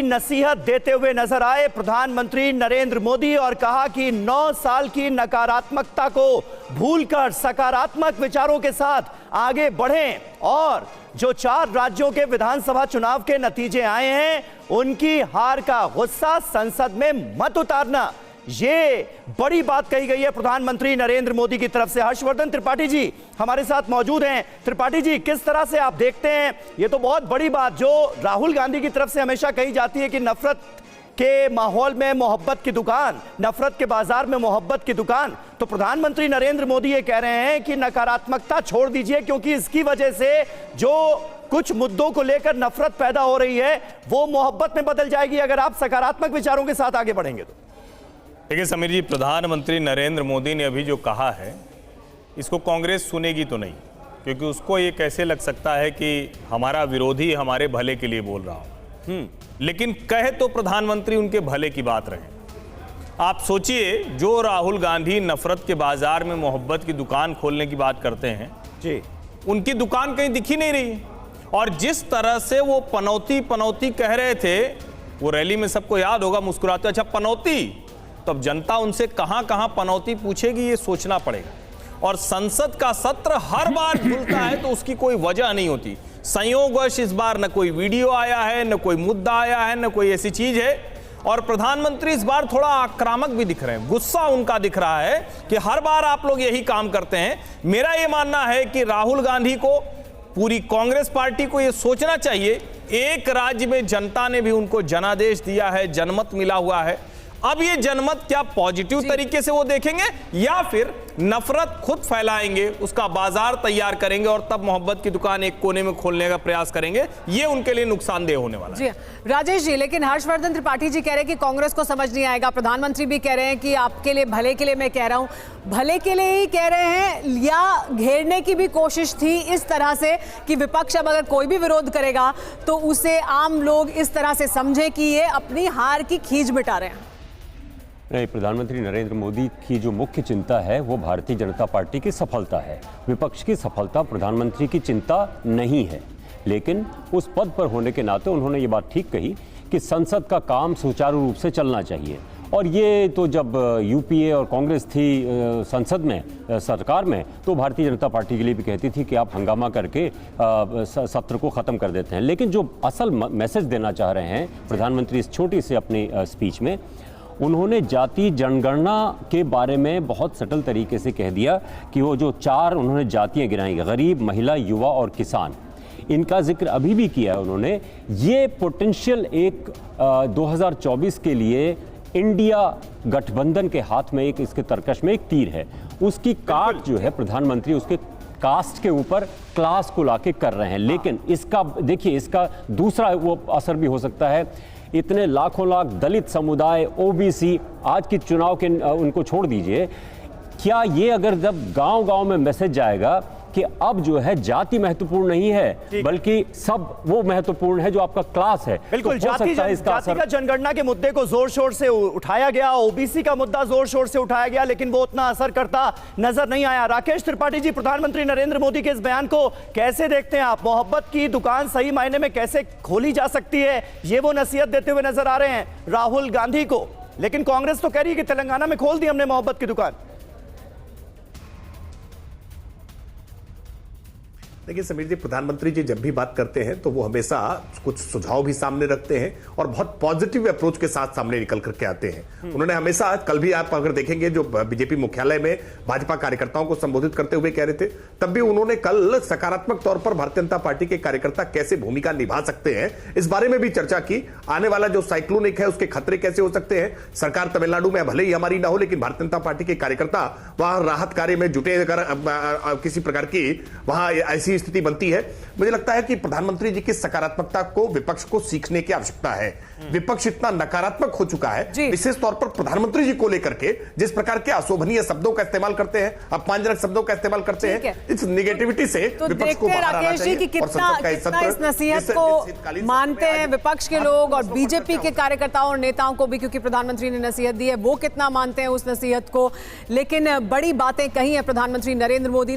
नसीहत देते हुए नजर आए प्रधानमंत्री नरेंद्र मोदी और कहा कि 9 साल की नकारात्मकता को भूलकर सकारात्मक विचारों के साथ आगे बढ़ें और जो 4 राज्यों के विधानसभा चुनाव के नतीजे आए हैं उनकी हार का गुस्सा संसद में मत उतारना, ये बड़ी बात कही गई है प्रधानमंत्री नरेंद्र मोदी की तरफ से। हर्षवर्धन त्रिपाठी जी हमारे साथ मौजूद हैं। त्रिपाठी जी, किस तरह से आप देखते हैं ये तो बहुत बड़ी बात जो राहुल गांधी की तरफ से हमेशा कही जाती है कि नफरत के माहौल में मोहब्बत की दुकान, नफरत के बाजार में मोहब्बत की दुकान, तो प्रधानमंत्री नरेंद्र मोदी ये कह रहे हैं कि नकारात्मकता छोड़ दीजिए क्योंकि इसकी वजह से जो कुछ मुद्दों को लेकर नफरत पैदा हो रही है वो मोहब्बत में बदल जाएगी अगर आप सकारात्मक विचारों के साथ आगे बढ़ेंगे तो। देखिए समीर जी, प्रधानमंत्री नरेंद्र मोदी ने अभी जो कहा है इसको कांग्रेस सुनेगी तो नहीं, क्योंकि उसको ये कैसे लग सकता है कि हमारा विरोधी हमारे भले के लिए बोल रहा हो। लेकिन कहे तो प्रधानमंत्री उनके भले की बात रहे। आप सोचिए, जो राहुल गांधी नफरत के बाजार में मोहब्बत की दुकान खोलने की बात करते हैं जी, उनकी दुकान कहीं दिखी नहीं रही। और जिस तरह से वो पनौती पनौती कह रहे थे, वो रैली में सबको याद होगा, मुस्कुराते अच्छा पनौती, तब जनता उनसे कहां कहां पनौती पूछेगी ये सोचना पड़ेगा। और संसद का सत्र हर बार खुलता है तो उसकी कोई वजह नहीं होती। संयोगवश इस बार न कोई वीडियो आया है, न कोई मुद्दा आया है, न कोई ऐसी चीज है। और प्रधानमंत्री इस बार थोड़ा आक्रामक भी दिख रहे हैं, गुस्सा उनका दिख रहा है कि हर बार आप लोग यही काम करते हैं। मेरा यह मानना है कि राहुल गांधी को, पूरी कांग्रेस पार्टी को यह सोचना चाहिए, एक राज्य में जनता ने भी उनको जनादेश दिया है, जनमत मिला हुआ है। अब ये जनमत क्या पॉजिटिव तरीके से वो देखेंगे या फिर नफरत खुद फैलाएंगे, उसका बाजार तैयार करेंगे और तब मोहब्बत की दुकान एक कोने में खोलने का प्रयास करेंगे, ये उनके लिए नुकसानदेह होने वाला है। जी राजेश जी, लेकिन हर्षवर्धन त्रिपाठी जी कह रहे हैं कि कांग्रेस को समझ नहीं आएगा, प्रधानमंत्री भी कह रहे हैं कि आपके लिए भले के लिए मैं कह रहा हूं, भले के लिए ही कह रहे हैं या घेरने की भी कोशिश थी इस तरह से कि विपक्ष अब अगर कोई भी विरोध करेगा तो उसे आम लोग इस तरह से समझे कि ये अपनी हार की खींच मिटा रहे हैं। नहीं, प्रधानमंत्री नरेंद्र मोदी की जो मुख्य चिंता है वो भारतीय जनता पार्टी की सफलता है। विपक्ष की सफलता प्रधानमंत्री की चिंता नहीं है, लेकिन उस पद पर होने के नाते उन्होंने ये बात ठीक कही कि संसद का काम सुचारू रूप से चलना चाहिए। और ये तो जब यूपीए और कांग्रेस थी संसद में, सरकार में, तो भारतीय जनता पार्टी के लिए भी कहती थी कि आप हंगामा करके सत्र को ख़त्म कर देते हैं। लेकिन जो असल मैसेज देना चाह रहे हैं प्रधानमंत्री इस छोटी सी अपनी स्पीच में, उन्होंने जाति जनगणना के बारे में बहुत सटल तरीके से कह दिया कि वो जो 4 उन्होंने जातियां गिनाई, गरीब, महिला, युवा और किसान, इनका जिक्र अभी भी किया है उन्होंने। ये पोटेंशियल एक 2024 के लिए इंडिया गठबंधन के हाथ में एक, इसके तरकश में एक तीर है। उसकी काट जो है प्रधानमंत्री उसके कास्ट के ऊपर, क्लास को लाके कर रहे हैं। लेकिन इसका देखिए, इसका दूसरा वो असर भी हो सकता है। इतने लाखों लाख दलित समुदाय, ओबीसी, आज की चुनाव के उनको छोड़ दीजिए, क्या ये अगर जब गांव-गांव में मैसेज जाएगा कि अब जो है जाति महत्वपूर्ण नहीं है बल्कि सब वो महत्वपूर्ण है जो आपका क्लास है। बिल्कुल, तो जातिगत जनगणना के मुद्दे को जोर शोर से उठाया गया, ओबीसी का मुद्दा जोर शोर से उठाया गया, लेकिन वो उतना असर करता नजर नहीं आया। राकेश त्रिपाठी जी, प्रधानमंत्री नरेंद्र मोदी के इस बयान को कैसे देखते हैं आप? मोहब्बत की दुकान सही मायने में कैसे खोली जा सकती है, ये वो नसीहत देते हुए नजर आ रहे हैं राहुल गांधी को। लेकिन कांग्रेस तो कह रही है कि तेलंगाना में खोल दी हमने मोहब्बत की दुकान। देखिए समीर जी, प्रधानमंत्री जी जब भी बात करते हैं तो वो हमेशा कुछ सुझाव भी सामने रखते हैं और बहुत पॉजिटिव अप्रोच के साथ सामने निकल करके आते हैं। उन्होंने हमेशा, कल भी आप अगर देखेंगे, जो बीजेपी मुख्यालय में भाजपा कार्यकर्ताओं को संबोधित करते हुए कह रहे थे, तब भी उन्होंने कल सकारात्मक तौर पर भारतीय जनता पार्टी के कार्यकर्ता कैसे भूमिका निभा सकते हैं इस बारे में भी चर्चा की। आने वाला जो साइक्लोनिक है उसके खतरे कैसे हो सकते हैं। सरकार तमिलनाडु में भले ही हमारी ना हो, लेकिन भारतीय जनता पार्टी के कार्यकर्ता वहां राहत कार्य में जुटे, अगर किसी प्रकार की वहां ऐसी स्थिति बनती है। मुझे लगता है कि प्रधानमंत्री जी की सकारात्मकता को विपक्ष को सीखने की आवश्यकता है। विपक्ष इतना नकारात्मक हो चुका है, विशेष तौर पर प्रधानमंत्री जी को लेकर के जिस प्रकार के अशोभनीय शब्दों का इस्तेमाल करते हैं, अपमानजनक शब्दों का इस्तेमाल करते हैं, इस निगेटिविटी से विपक्ष को बाहर आना चाहिए। कि कितना इस नसीहत को मानते हैं विपक्ष के लोग और बीजेपी के कार्यकर्ताओं और नेताओं को भी, क्योंकि प्रधानमंत्री ने नसीहत दी है, वो कितना मानते हैं उस नसीहत को। लेकिन बड़ी बातें कही है प्रधानमंत्री नरेंद्र मोदी।